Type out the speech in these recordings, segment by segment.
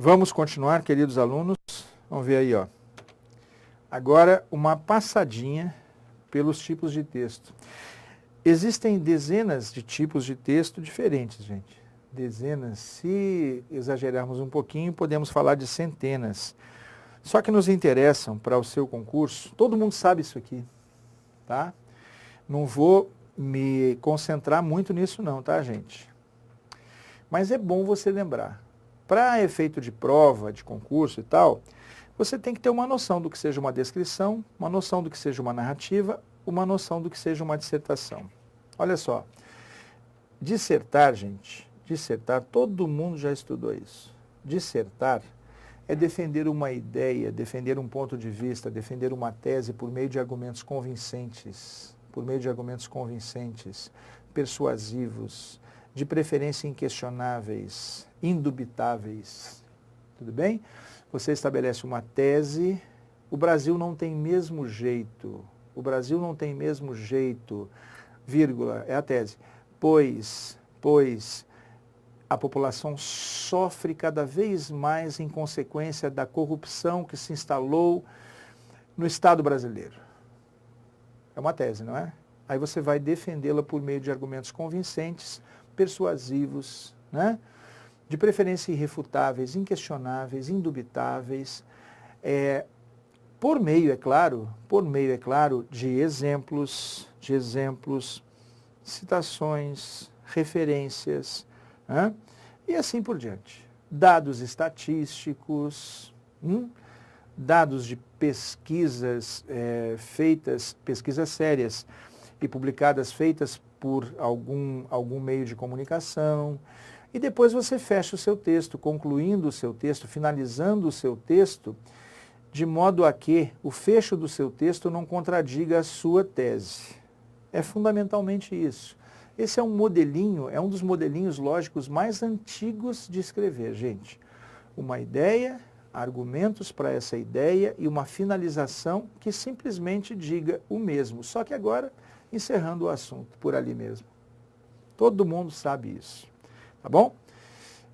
Vamos continuar, queridos alunos. Vamos ver aí, ó. Agora, uma passadinha pelos tipos de texto. Existem dezenas de tipos de texto diferentes, gente. Dezenas. Se exagerarmos um pouquinho, podemos falar de centenas. Só que nos interessam para o seu concurso. Todo mundo sabe isso aqui, tá? Não vou me concentrar muito nisso não, tá, gente? Mas é bom você lembrar. Para efeito de prova, de concurso e tal, você tem que ter uma noção do que seja uma descrição, uma noção do que seja uma narrativa, uma noção do que seja uma dissertação. Olha só, dissertar, gente, dissertar, todo mundo já estudou isso. Dissertar é defender uma ideia, defender um ponto de vista, defender uma tese por meio de argumentos convincentes, persuasivos, de preferência inquestionáveis, indubitáveis. Tudo bem? Você estabelece uma tese, o Brasil não tem mesmo jeito, vírgula, é a tese, pois a população sofre cada vez mais em consequência da corrupção que se instalou no Estado brasileiro. É uma tese, não é? Aí você vai defendê-la por meio de argumentos convincentes, persuasivos, né? De preferência irrefutáveis, inquestionáveis, indubitáveis, por meio, é claro, de exemplos, citações, referências, né? E assim por diante. Dados estatísticos, dados de pesquisas pesquisas sérias e publicadas, feitas por algum meio de comunicação, e depois você fecha o seu texto, concluindo o seu texto, finalizando o seu texto, de modo a que o fecho do seu texto não contradiga a sua tese. É fundamentalmente isso. Esse é um modelinho, é um dos modelinhos lógicos mais antigos de escrever, gente. Uma ideia, argumentos para essa ideia e uma finalização que simplesmente diga o mesmo, só que agora encerrando o assunto por ali mesmo. Todo mundo sabe isso, tá bom?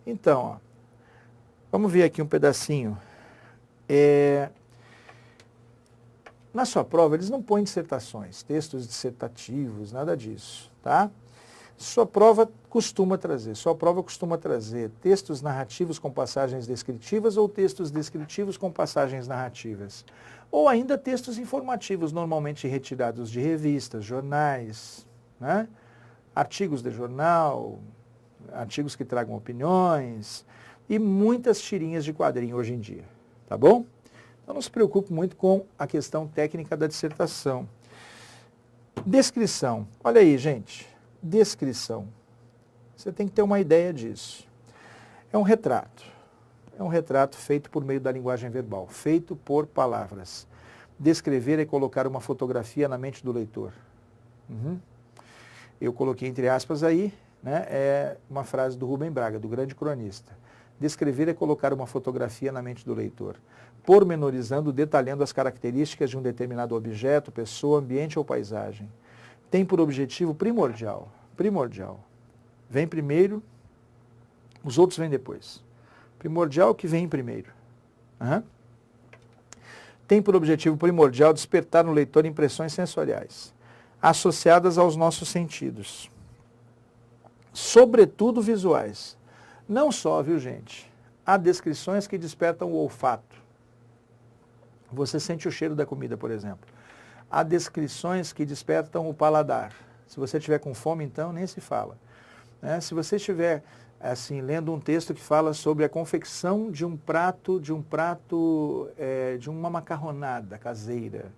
Então, ó, vamos ver aqui um pedacinho. Na sua prova, eles não põem dissertações, textos dissertativos, nada disso, tá? Sua prova costuma trazer textos narrativos com passagens descritivas ou textos descritivos com passagens narrativas. Ou ainda textos informativos, normalmente retirados de revistas, jornais, né? Artigos de jornal, artigos que tragam opiniões e muitas tirinhas de quadrinho hoje em dia, tá bom? Então não se preocupe muito com a questão técnica da dissertação. Descrição. Olha aí, gente. Descrição. Você tem que ter uma ideia disso. É um retrato. É um retrato feito por meio da linguagem verbal, feito por palavras. Descrever é colocar uma fotografia na mente do leitor. Eu coloquei entre aspas aí, né, é uma frase do Rubem Braga, do grande cronista. Descrever é colocar uma fotografia na mente do leitor, pormenorizando, detalhando as características de um determinado objeto, pessoa, ambiente ou paisagem. Tem por objetivo primordial. Vem primeiro, os outros vêm depois. Primordial que vem primeiro. Tem por objetivo primordial despertar no leitor impressões sensoriais, associadas aos nossos sentidos, sobretudo visuais. Não só, viu, gente? Há descrições que despertam o olfato. Você sente o cheiro da comida, por exemplo. Há descrições que despertam o paladar. Se você estiver com fome, então, nem se fala. Se você estiver assim, lendo um texto que fala sobre a confecção de uma macarronada caseira,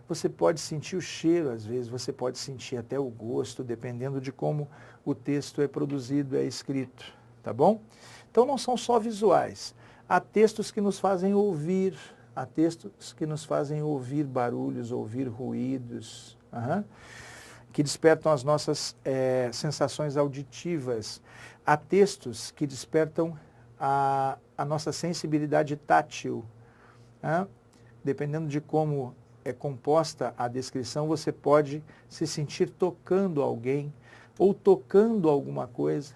você pode sentir o cheiro, às vezes, você pode sentir até o gosto, dependendo de como o texto é produzido, é escrito, tá bom? Então não são só visuais. Há textos que nos fazem ouvir, barulhos, ouvir ruídos, que despertam as nossas sensações auditivas. Há textos que despertam a nossa sensibilidade tátil. Dependendo de como é composta a descrição, você pode se sentir tocando alguém, ou tocando alguma coisa,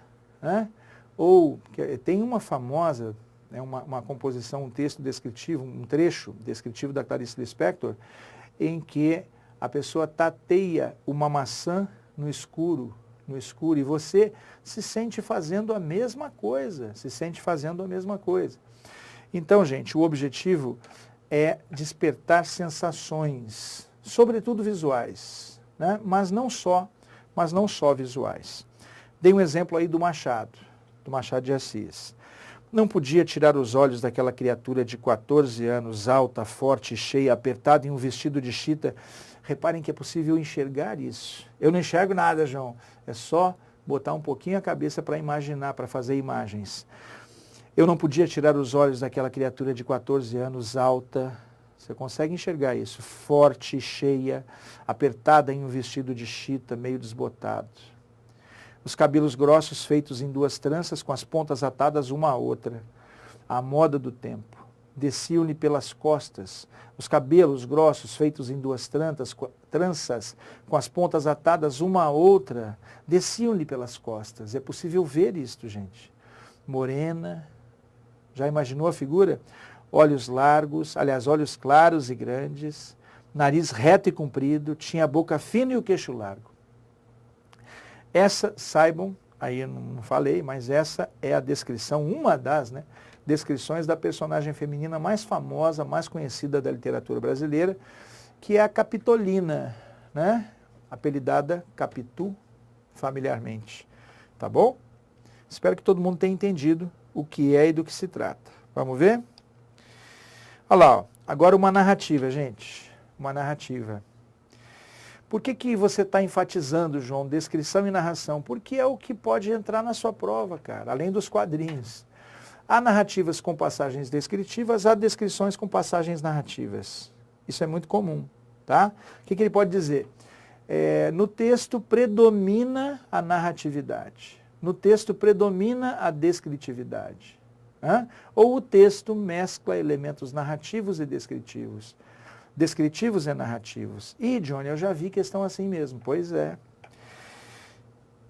Ou tem uma famosa, né, uma composição, um texto descritivo, um trecho descritivo da Clarice Lispector, em que a pessoa tateia uma maçã no escuro, e você se sente fazendo a mesma coisa, Então, gente, o objetivo é despertar sensações, sobretudo visuais, né? mas não só visuais. Dei um exemplo aí do Machado de Assis. Não podia tirar os olhos daquela criatura de 14 anos, alta, forte, cheia, apertada em um vestido de chita. Reparem que é possível enxergar isso. Eu não enxergo nada, João. É só botar um pouquinho a cabeça para imaginar, para fazer imagens. Eu não podia tirar os olhos daquela criatura de 14 anos, alta. Você consegue enxergar isso? Forte, cheia, apertada em um vestido de chita, meio desbotado. Os cabelos grossos feitos em 2 tranças, com as pontas atadas uma à outra. A moda do tempo. Desciam-lhe pelas costas. Os cabelos grossos feitos em 2 tranças, com as pontas atadas uma à outra, desciam-lhe pelas costas. É possível ver isto, gente. Morena. Já imaginou a figura? Olhos largos, aliás, olhos claros e grandes, nariz reto e comprido, tinha a boca fina e o queixo largo. Essa, saibam, aí eu não falei, mas essa é a descrição, uma das descrições da personagem feminina mais famosa, mais conhecida da literatura brasileira, que é a Capitolina, né? Apelidada Capitu familiarmente. Tá bom? Espero que todo mundo tenha entendido o que é e do que se trata. Vamos ver? Olha lá, ó. Agora uma narrativa, gente. Uma narrativa. Por que você está enfatizando, João, descrição e narração? Porque é o que pode entrar na sua prova, cara, além dos quadrinhos. Há narrativas com passagens descritivas, há descrições com passagens narrativas. Isso é muito comum, tá? O que ele pode dizer? No texto predomina a narratividade. No texto predomina a descritividade. Ou o texto mescla elementos narrativos e descritivos. Descritivos e narrativos. E, Johnny, eu já vi questão assim mesmo. Pois é.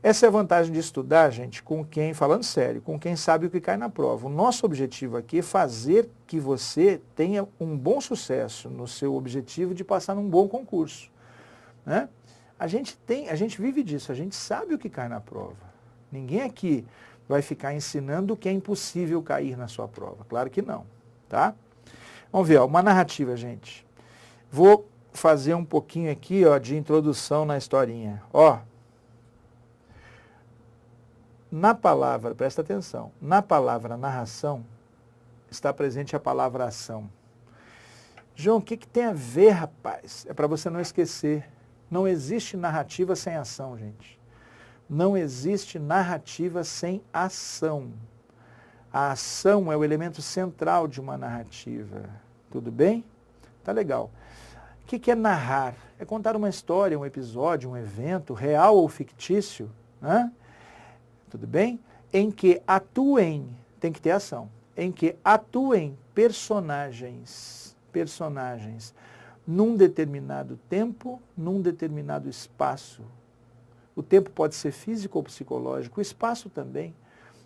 Essa é a vantagem de estudar, gente, com quem, falando sério, com quem sabe o que cai na prova. O nosso objetivo aqui é fazer que você tenha um bom sucesso no seu objetivo de passar num bom concurso. Né? A gente vive disso, a gente sabe o que cai na prova. Ninguém aqui vai ficar ensinando o que é impossível cair na sua prova. Claro que não, tá? Vamos ver, ó, uma narrativa, gente. Vou fazer um pouquinho aqui, ó, de introdução na historinha. Ó, na palavra, presta atenção, na palavra narração está presente a palavra ação. João, o que tem a ver, rapaz? É para você não esquecer. Não existe narrativa sem ação, gente. Não existe narrativa sem ação. A ação é o elemento central de uma narrativa. Tudo bem? Tá legal. O que é narrar? É contar uma história, um episódio, um evento, real ou fictício, né? Tudo bem? Em que atuem, tem que ter ação, em que atuem personagens, num determinado tempo, num determinado espaço. O tempo pode ser físico ou psicológico, o espaço também.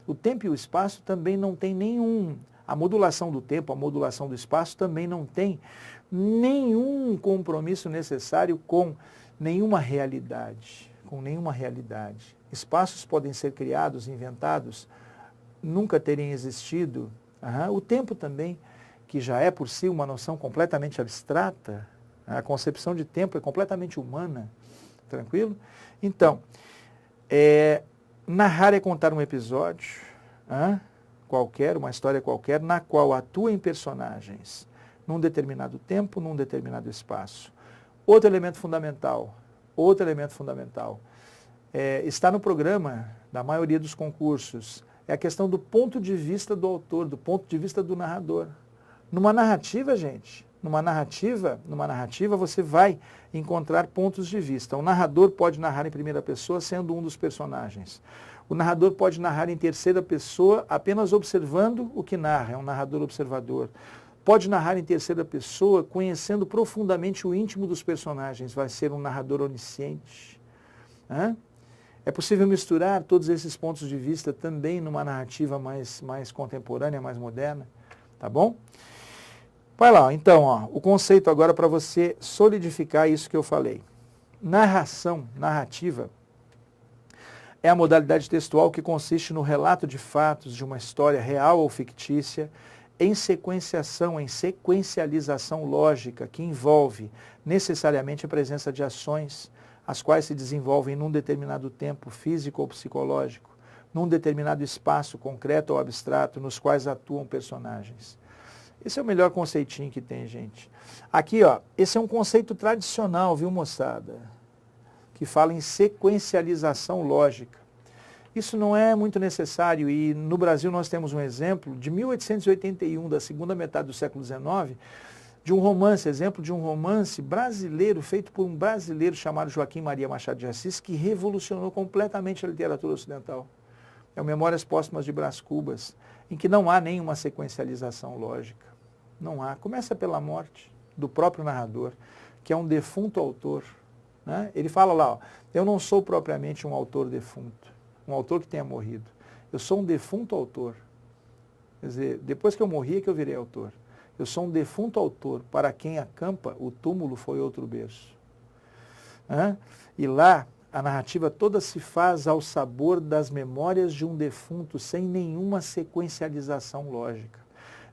O tempo e o espaço também não tem nenhum, a modulação do tempo, a modulação do espaço também não tem nenhum compromisso necessário com nenhuma realidade, Espaços podem ser criados, inventados, nunca terem existido. O tempo também, que já é por si uma noção completamente abstrata, a concepção de tempo é completamente humana, tranquilo? Então, narrar é contar um episódio qualquer, uma história qualquer, na qual atuem personagens, num determinado tempo, num determinado espaço. Outro elemento fundamental, está no programa da maioria dos concursos, é a questão do ponto de vista do autor, do ponto de vista do narrador. Numa narrativa, gente, numa narrativa você vai encontrar pontos de vista. O narrador pode narrar em primeira pessoa sendo um dos personagens. O narrador pode narrar em terceira pessoa apenas observando o que narra, é um narrador observador. Pode narrar em terceira pessoa conhecendo profundamente o íntimo dos personagens, vai ser um narrador onisciente. É possível misturar todos esses pontos de vista também numa narrativa mais contemporânea, mais moderna, tá bom? Vai lá, então, ó, o conceito agora para você solidificar isso que eu falei. Narrativa, é a modalidade textual que consiste no relato de fatos de uma história real ou fictícia, em sequencialização lógica, que envolve necessariamente a presença de ações, as quais se desenvolvem num determinado tempo físico ou psicológico, num determinado espaço concreto ou abstrato, nos quais atuam personagens. Esse é o melhor conceitinho que tem, gente. Aqui, ó, esse é um conceito tradicional, viu, moçada? Que fala em sequencialização lógica. Isso não é muito necessário e no Brasil nós temos um exemplo de 1881, da segunda metade do século XIX, de um romance, exemplo de um romance brasileiro, feito por um brasileiro chamado Joaquim Maria Machado de Assis, que revolucionou completamente a literatura ocidental. É o Memórias Póstumas de Brás Cubas, em que não há nenhuma sequencialização lógica. Não há. Começa pela morte do próprio narrador, que é um defunto autor. Né? Ele fala lá, ó, eu não sou propriamente um autor defunto, um autor que tenha morrido. Eu sou um defunto autor. Quer dizer, depois que eu morri é que eu virei autor. Eu sou um defunto autor, para quem acampa, o túmulo foi outro berço. E lá, a narrativa toda se faz ao sabor das memórias de um defunto, sem nenhuma sequencialização lógica.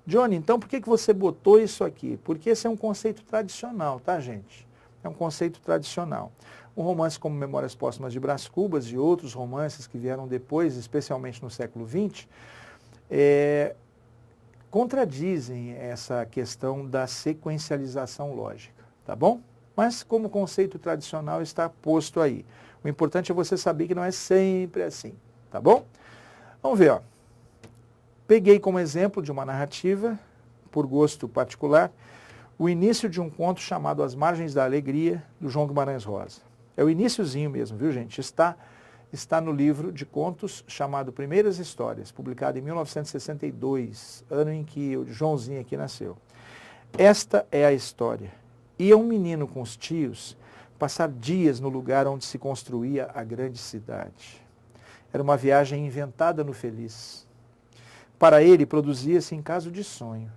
Johnny, então por que você botou isso aqui? Porque esse é um conceito tradicional, tá, gente? É um conceito tradicional. Um romance como Memórias Póstumas de Brás Cubas e outros romances que vieram depois, especialmente no século XX, contradizem essa questão da sequencialização lógica, tá bom? Mas como conceito tradicional está posto aí. O importante é você saber que não é sempre assim, tá bom? Vamos ver, ó. Peguei como exemplo de uma narrativa, por gosto particular, o início de um conto chamado As Margens da Alegria, do João Guimarães Rosa. É o iniciozinho mesmo, viu, gente? Está no livro de contos chamado Primeiras Histórias, publicado em 1962, ano em que o Joãozinho aqui nasceu. Esta é a história. Ia um menino com os tios passar dias no lugar onde se construía a grande cidade. Era uma viagem inventada no Feliz. Para ele, produzia-se em caso de sonho.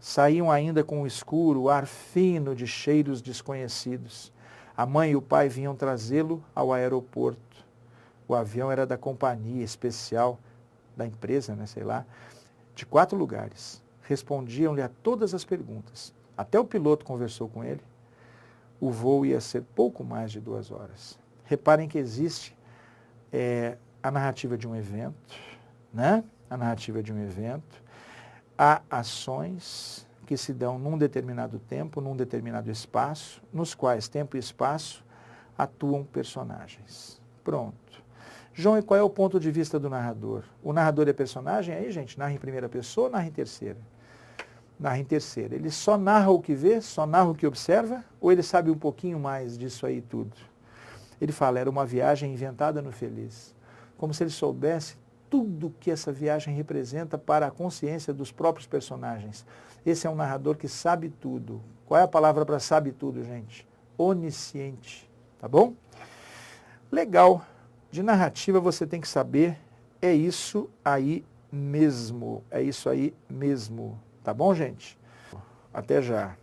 Saíam ainda com o escuro, o ar fino de cheiros desconhecidos. A mãe e o pai vinham trazê-lo ao aeroporto. O avião era da companhia especial, da empresa, né, sei lá, de 4 lugares. Respondiam-lhe a todas as perguntas. Até o piloto conversou com ele. O voo ia ser pouco mais de 2 horas. Reparem que existe a narrativa de um evento, né? A narrativa de um evento. Há ações que se dão num determinado tempo, num determinado espaço, nos quais tempo e espaço atuam personagens. Pronto. João, e qual é o ponto de vista do narrador? O narrador é personagem? Aí, gente, narra em primeira pessoa ou narra em terceira? Narra em terceira. Ele só narra o que vê, só narra o que observa, ou ele sabe um pouquinho mais disso aí tudo? Ele fala, era uma viagem inventada no Feliz. Como se ele soubesse tudo que essa viagem representa para a consciência dos próprios personagens. Esse é um narrador que sabe tudo. Qual é a palavra para sabe tudo, gente? Onisciente. Tá bom? Legal. De narrativa você tem que saber, é isso aí mesmo. É isso aí mesmo. Tá bom, gente? Até já.